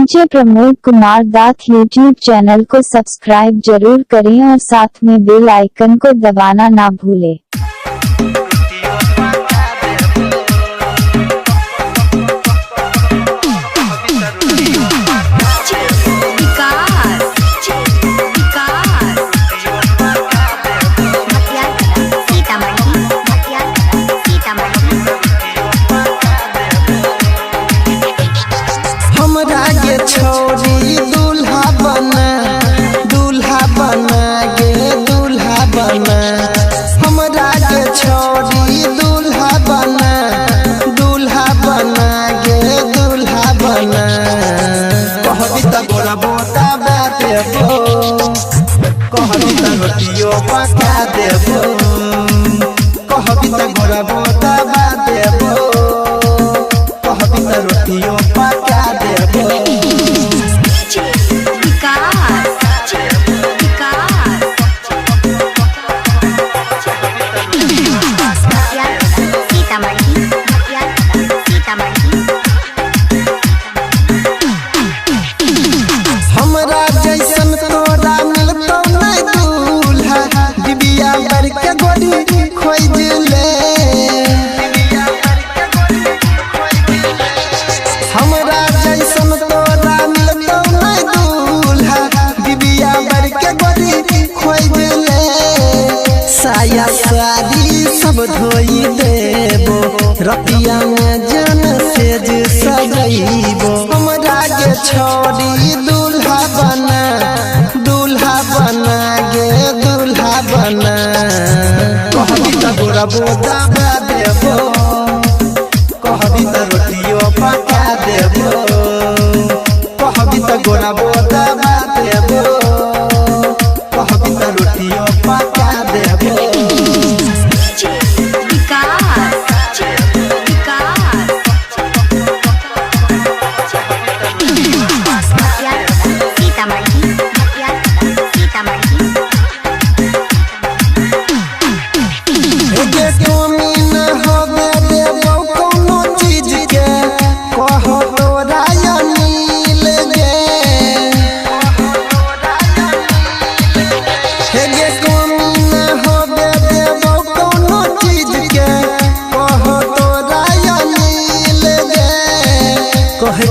DJ Pramod Kumar Das YouTube channel को subscribe जरूर करें और साथ में बेल आइकन को दबाना ना भूलें। छोरी दूल्हा बना गे दूल्हा बना, हमरा के छोरी दूल्हा बना गे दूल्हा बना। कहबी त गोरा बोता देबो, कहबी त रोटियो पका देबो, कहबी त गोरा बोता देबो, कहबी त रोटियो पका देबो। हमरा जैसन तोरा मिलतो नहीं दूल्हा, डिबिया भर के गोरी खोज ले। हमरा जैसन तोरा मिलतो नहीं दूल्हा, डिबिया भर के गोरी खोज ले। साया साड़ी सब धोई देबो, रतिया में जन सेज सजैबो। हमरा के छोरी दूल्हा बना गे दूल्हा बना। कहबी त गोरा बोता देबो, कहबी त रोटियो पका देबो, कहबी त गोरा बोता देबो, कहबी त रोटियो पका देबो।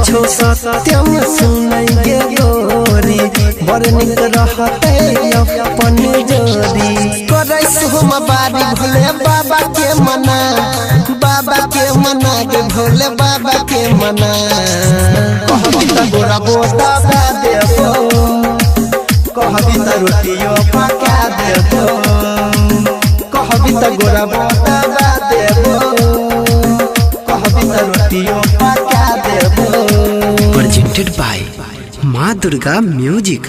छो सत्यम सुनैगे गोरी, बड़ निक रहते अपन जोड़ी। करे सोम बारी भोले बाबा के मना गे भोले बाबा के मना। कहबी त गोरा बोता देबो, कहबी त रोटियो पका देबो, कहबी त गोरा बोता देबो, कहबी त रोटियो पका देबो। Presented by माँ दुर्गा म्यूजिक।